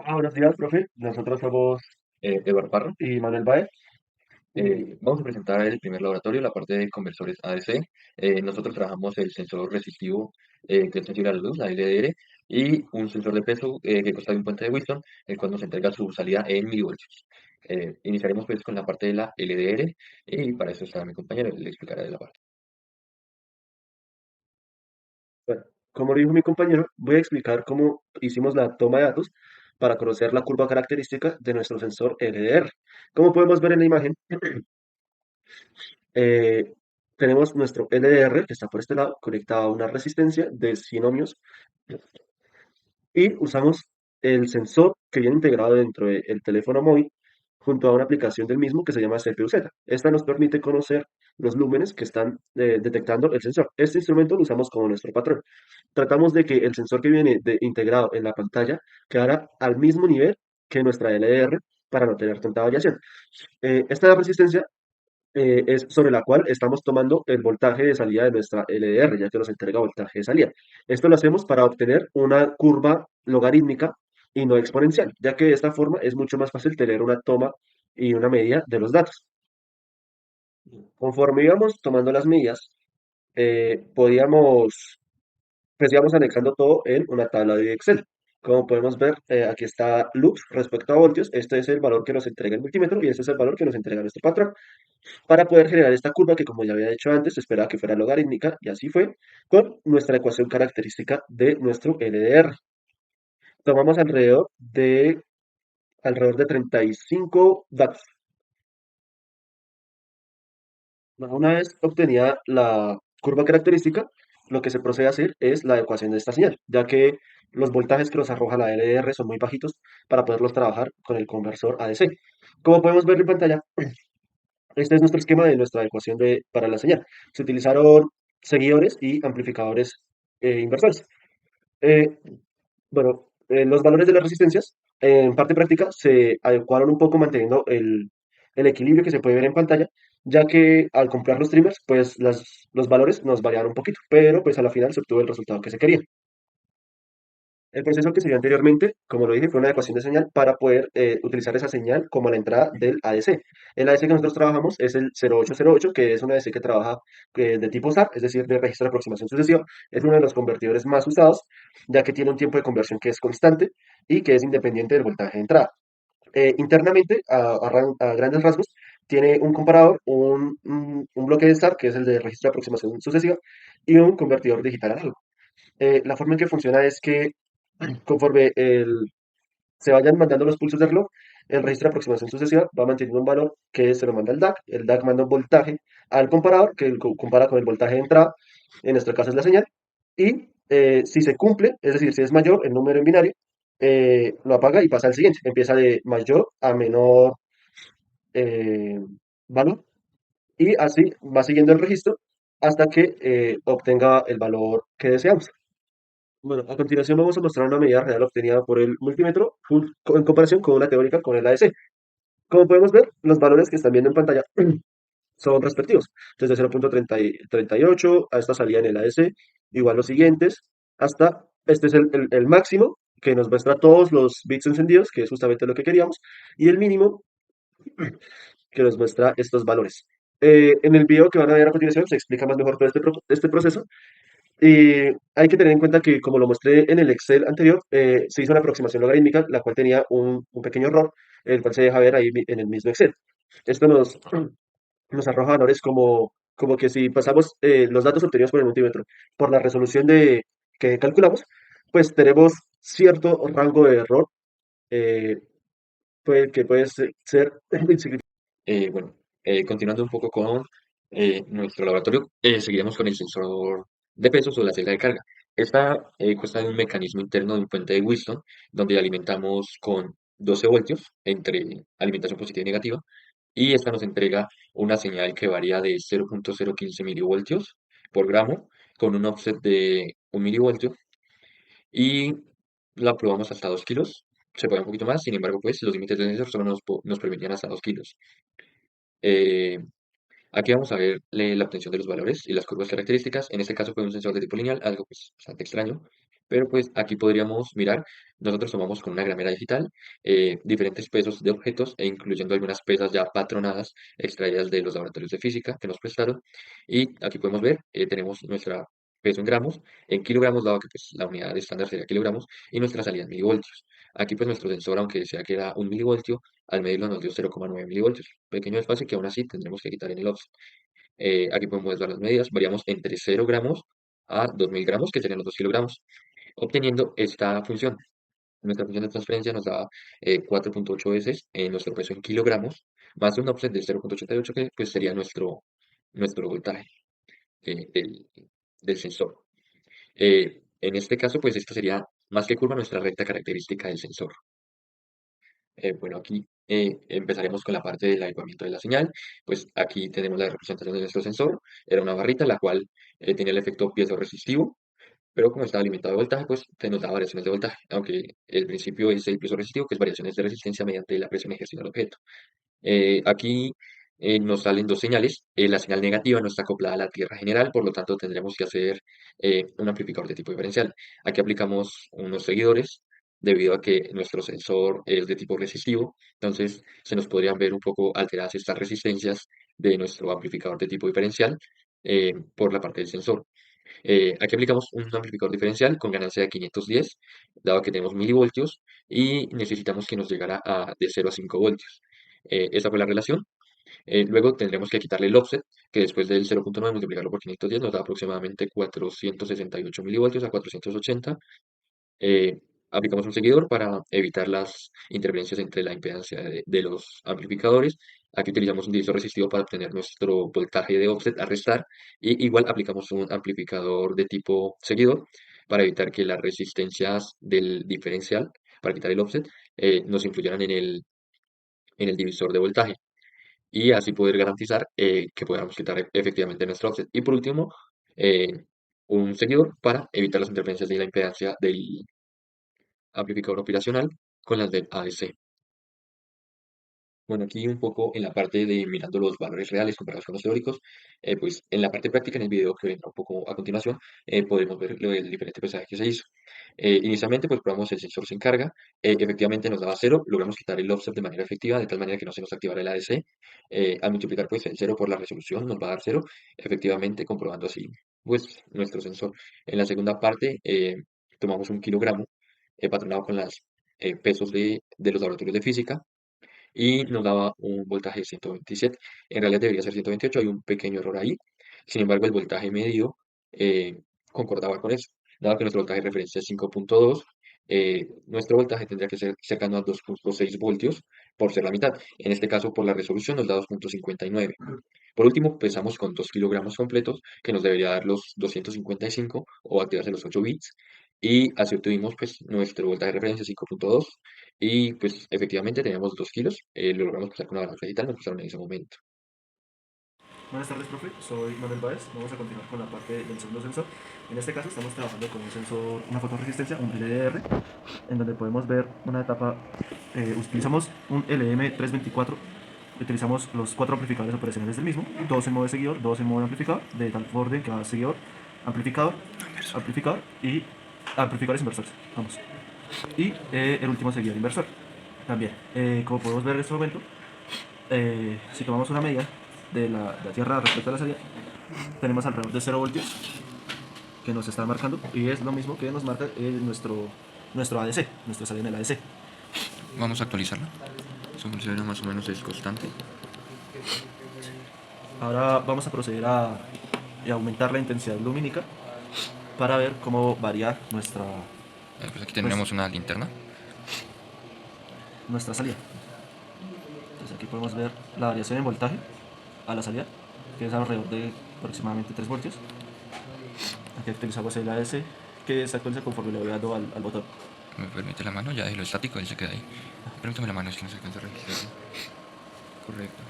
Buenos días, profe. Nosotros somos Eduardo Parra. Manuel Baez. Vamos a presentar el primer laboratorio, la parte de conversores ADC. Nosotros trabajamos el sensor resistivo que es sensible a la luz, la LDR, y un sensor de peso que consta de un puente de Whiston, el cual nos entrega su salida en milivoltios. Iniciaremos pues con la parte de la LDR y para eso está mi compañero, él le explicará de la parte. Bueno, como lo dijo mi compañero, voy a explicar cómo hicimos la toma de datos para conocer la curva característica de nuestro sensor LDR. Como podemos ver en la imagen, eh, tenemos nuestro LDR que está por este lado, conectado a una resistencia de 100 ohmios y usamos el sensor que viene integrado dentro del teléfono móvil junto a una aplicación del mismo que se llama CPU-Z. Esta nos permite conocer los lúmenes que están detectando el sensor. Este instrumento lo usamos como nuestro patrón. Tratamos de que el sensor que viene integrado en la pantalla quedara al mismo nivel que nuestra LDR para no tener tanta variación. Esta resistencia es sobre la cual estamos tomando el voltaje de salida de nuestra LDR, ya que nos entrega voltaje de salida. Esto lo hacemos para obtener una curva logarítmica y no exponencial, ya que de esta forma es mucho más fácil tener una toma y una medida de los datos. Conforme íbamos tomando las medidas, podíamos pues íbamos anexando todo en una tabla de Excel. Como podemos ver, aquí está lux respecto a voltios. Este es el valor que nos entrega el multímetro y este es el valor que nos entrega nuestro patrón. Para poder generar esta curva que, como ya había dicho antes, se esperaba que fuera logarítmica y así fue con nuestra ecuación característica de nuestro LDR. Tomamos alrededor de 35 datos. Bueno, una vez obtenida la curva característica, lo que se procede a hacer es la adecuación de esta señal, ya que los voltajes que nos arroja la LDR son muy bajitos para poderlos trabajar con el conversor ADC. Como podemos ver en pantalla, este es nuestro esquema de nuestra adecuación para la señal. Se utilizaron seguidores y amplificadores inversores. Eh, los valores de las resistencias, en parte práctica, se adecuaron un poco manteniendo el equilibrio que se puede ver en pantalla, ya que al comprar los trimmers, pues los valores nos variaron un poquito, pero pues a la final se obtuvo el resultado que se quería. El proceso que se vio anteriormente, como lo dije, fue una adecuación de señal para poder utilizar esa señal como la entrada del ADC. El ADC que nosotros trabajamos es el 0808, que es un ADC que trabaja de tipo SAR, es decir, de registro de aproximación sucesiva. Es uno de los convertidores más usados, ya que tiene un tiempo de conversión que es constante y que es independiente del voltaje de entrada. Internamente, a grandes rasgos, tiene un comparador, un bloque de SAR, que es el de registro de aproximación sucesiva, y un convertidor digital análogo. La forma en que funciona es que conforme se vayan mandando los pulsos de reloj, el registro de aproximación sucesiva va manteniendo un valor que se lo manda el DAC manda un voltaje al comparador, que compara con el voltaje de entrada, en nuestro caso es la señal, y si se cumple, es decir, si es mayor el número en binario, lo apaga y pasa al siguiente, empieza de mayor a menor eh, valor, y así va siguiendo el registro hasta que obtenga el valor que deseamos. Bueno, a continuación vamos a mostrar una medida real obtenida por el multímetro en comparación con una teórica con el AEC. Como podemos ver, los valores que están viendo en pantalla son respectivos. Desde 0.38 a esta salida en el AEC, igual los siguientes, hasta este es el máximo que nos muestra todos los bits encendidos, que es justamente lo que queríamos, y el mínimo que nos muestra estos valores. En el video que van a ver a continuación se explica más mejor todo este proceso. Y hay que tener en cuenta que, como lo mostré en el Excel anterior, se hizo una aproximación logarítmica, la cual tenía un pequeño error, el cual se deja ver ahí en el mismo Excel. Esto nos arroja valores como que si pasamos los datos obtenidos por el multímetro por la resolución que calculamos, pues tenemos cierto rango de error eh, que puede ser insignificante. Bueno, continuando un poco con nuestro laboratorio, seguiremos con el sensor de pesos o la celda de carga. Esta consta de un mecanismo interno de un puente de Whiston, donde alimentamos con 12 voltios entre alimentación positiva y negativa, y esta nos entrega una señal que varía de 0.015 milivoltios por gramo, con un offset de 1 milivoltio, y la probamos hasta 2 kilos. Se puede un poquito más, sin embargo, pues los límites del sensor solo nos permitían hasta 2 kilos. Eh, Aquí vamos a ver la obtención de los valores y las curvas características. En este caso fue un sensor de tipo lineal, algo pues bastante extraño. Pero pues aquí podríamos mirar, nosotros tomamos con una gramera digital diferentes pesos de objetos e incluyendo algunas pesas ya patronadas extraídas de los laboratorios de física que nos prestaron. Y aquí podemos ver, tenemos nuestra peso en gramos, en kilogramos, dado que pues, la unidad estándar sería kilogramos, y nuestra salida en milivoltios. Aquí pues nuestro sensor, aunque decía que era 1 milivoltio, al medirlo nos dio 0,9 milivoltios. Pequeño espacio que aún así tendremos que quitar en el offset. Aquí podemos ver las medidas, variamos entre 0 gramos a 2000 gramos, que serían los 2 kilogramos, obteniendo esta función. Nuestra función de transferencia nos da 4,8 veces nuestro peso en kilogramos, más un offset de 0,88 que pues, sería nuestro voltaje del, del sensor. En este caso, pues esta sería más que curva nuestra recta característica del sensor. Bueno, aquí empezaremos con la parte del adecuamiento de la señal. Pues aquí tenemos la representación de nuestro sensor. Era una barrita la cual tenía el efecto piezoresistivo, pero como estaba alimentado de voltaje, pues te nos da variaciones de voltaje, aunque el principio es el piezoresistivo, que es variaciones de resistencia mediante la presión ejercida al objeto. Aquí nos salen dos señales. La señal negativa no está acoplada a la tierra general, por lo tanto tendremos que hacer un amplificador de tipo diferencial. Aquí aplicamos unos seguidores debido a que nuestro sensor es de tipo resistivo, entonces se nos podrían ver un poco alteradas estas resistencias de nuestro amplificador de tipo diferencial por la parte del sensor. Aquí aplicamos un amplificador diferencial con ganancia de 510, dado que tenemos milivoltios y necesitamos que nos llegara de 0 a 5 voltios. Esa fue la relación. Luego tendremos que quitarle el offset, que después del 0,9 multiplicarlo por 510 nos da aproximadamente 468 milivoltios a 480. Eh, Aplicamos un seguidor para evitar las interferencias entre la impedancia de los amplificadores. Aquí utilizamos un divisor resistivo para obtener nuestro voltaje de offset a restar. Y igual aplicamos un amplificador de tipo seguidor para evitar que las resistencias del diferencial, para quitar el offset, nos influyeran en el divisor de voltaje y así poder garantizar que podamos quitar efectivamente nuestro offset. Y por último, eh, un seguidor para evitar las interferencias de la impedancia del amplificador operacional con las del ADC. Bueno, aquí un poco en la parte de mirando los valores reales comparados con los teóricos, pues en la parte práctica, en el video que vendrá un poco a continuación, podemos ver el diferente pesaje que se hizo. Inicialmente, pues probamos el sensor sin carga, efectivamente nos daba 0, logramos quitar el offset de manera efectiva, de tal manera que no se nos activara el ADC. Al multiplicar pues el 0 por la resolución nos va a dar 0, efectivamente comprobando así pues nuestro sensor. En la segunda parte, tomamos 1 kilogramo patronado con los pesos de los laboratorios de física y nos daba un voltaje de 127. En realidad debería ser 128, hay un pequeño error ahí. Sin embargo, el voltaje medido concordaba con eso. Dado que nuestro voltaje de referencia es 5,2, nuestro voltaje tendría que ser cercano a 2,6 voltios por ser la mitad. En este caso, por la resolución nos da 2,59. Por último, pesamos con 2 kilogramos completos, que nos debería dar los 255 o activarse los 8 bits. Y así obtuvimos pues, nuestro voltaje de referencia 5,2 y pues efectivamente teníamos 2 kilos. Lo logramos pasar con una balanza digital, nos pasaron en ese momento. Buenas tardes, profe. Soy Manuel Báez. Vamos a continuar con la parte del segundo sensor. En este caso estamos trabajando con un sensor, una fotorresistencia, un LDR, en donde podemos ver una etapa. Utilizamos un LM324. Utilizamos los cuatro amplificadores operacionales del mismo, dos en modo de seguidor, dos en modo de amplificador, de tal orden que va seguidor, amplificador, amplificador y amplificadores inversores. Vamos. Y el último seguidor inversor. También, como podemos ver en este momento, si tomamos una medida de la tierra respecto a la salida, tenemos alrededor de 0 voltios que nos están marcando y es lo mismo que nos marca nuestro ADC, nuestra salida en el ADC. Vamos a actualizarla. Su función más o menos es constante. Ahora vamos a proceder a aumentar la intensidad lumínica para ver cómo varía Pues aquí tendremos una linterna. nuestra salida. Entonces aquí podemos ver la variación en voltaje a la salida, que es alrededor de aproximadamente 3 voltios. Aquí utilizamos el ADC, que se actualiza conforme le voy dando al botón. Me permite la mano, ya de lo estático, él se queda ahí. Permítame la mano, es que no se alcanza a registrar. Correcto.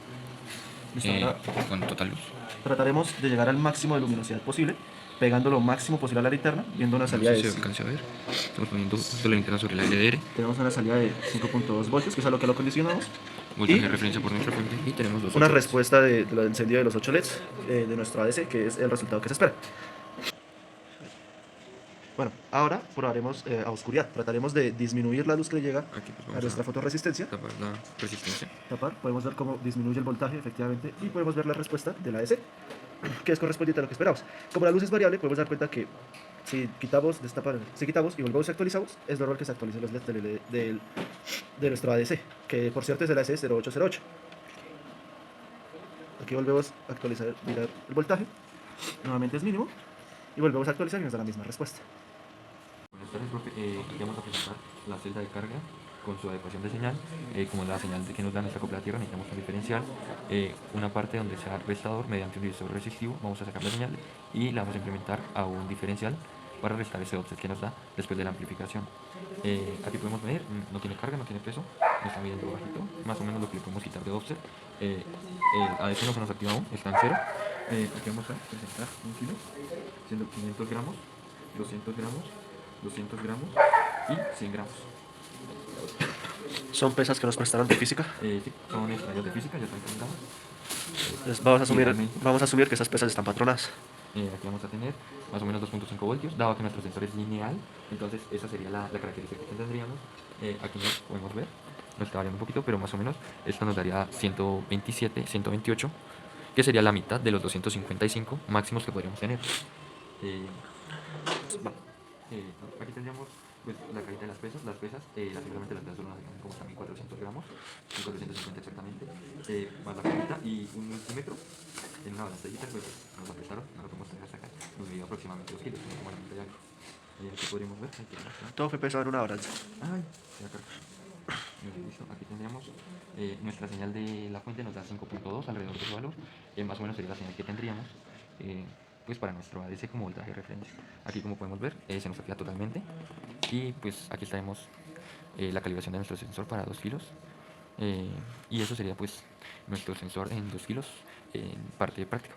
Listo, ahora Con total luz. trataremos de llegar al máximo de luminosidad posible, pegando lo máximo posible a la linterna, viendo una No salida sé si de... se alcanza a ver. Estamos poniendo justo la linterna sobre la LDR. Tenemos una salida de 5,2 voltios, que es a lo que lo condicionamos. Voltaje Y de referencia por nuestra fuente. Y tenemos los una 8 volts. respuesta del encendido de los 8 LEDs de nuestro ADC, que es el resultado que se espera. Bueno, ahora probaremos a oscuridad. Trataremos de disminuir la luz que le llega Aquí pues a vamos nuestra a fotorresistencia. tapar la resistencia. Tapar, podemos ver cómo disminuye el voltaje efectivamente y podemos ver la respuesta de la DC, que es correspondiente a lo que esperamos. Como la luz es variable, podemos dar cuenta que si quitamos, si quitamos y volvemos y actualizamos, es normal que se actualicen los LEDs de nuestro ADC, que por cierto es el ADC 0808. Aquí volvemos a actualizar, mirar el voltaje, nuevamente es mínimo, y volvemos a actualizar y nos da la misma respuesta. Buenas tardes, profe. Aquí vamos a presentar la celda de carga con su adecuación de señal. Como la señal que nos da nuestra copla de tierra, necesitamos un diferencial. Una parte donde sea restador mediante un divisor resistivo. Vamos a sacar la señal y la vamos a implementar a un diferencial para restar ese offset que nos da después de la amplificación. Aquí podemos medir, no tiene carga, no tiene peso, no está midiendo bajito, más o menos lo que le podemos quitar de offset. El ADC no se nos activa aún, está en cero. Aquí vamos a presentar un kilo, siendo 500 gramos, 200 gramos, 200 gramos y 100 gramos. Son pesas que nos prestaron de física. Sí, son extraídos de física, ya están calculados. Entonces Idealmente, vamos a asumir que esas pesas están patronadas. aquí vamos a tener más o menos 2.5 voltios, dado que nuestro sensor es lineal, entonces esa sería la característica que tendríamos. Aquí nos podemos ver, nos está variando un poquito, pero más o menos esto nos daría 127, 128, que sería la mitad de los 255 máximos que podríamos tener. Eh, Aquí tendríamos pues, la cajita de las pesas. Simplemente las pesas son como hasta 1400 gramos, 1450 exactamente, más la cajita y un multímetro en una balanza digital, pues nos la prestaron, no lo podemos dejar sacar, nos dio aproximadamente 2 kilos, como la mitad de algo. Aquí podríamos ver, aquí Todo fue pesado en una balanza. ay, ya cargó. Listo, aquí tendríamos nuestra señal de la fuente, nos da 5.2 alrededor de su valor, más o menos sería la señal que tendríamos pues para nuestro ADC como voltaje de referencia. Aquí como podemos ver se nos activa totalmente y pues aquí tenemos la calibración de nuestro sensor para 2 kilos y eso sería pues nuestro sensor en 2 kilos en parte práctica.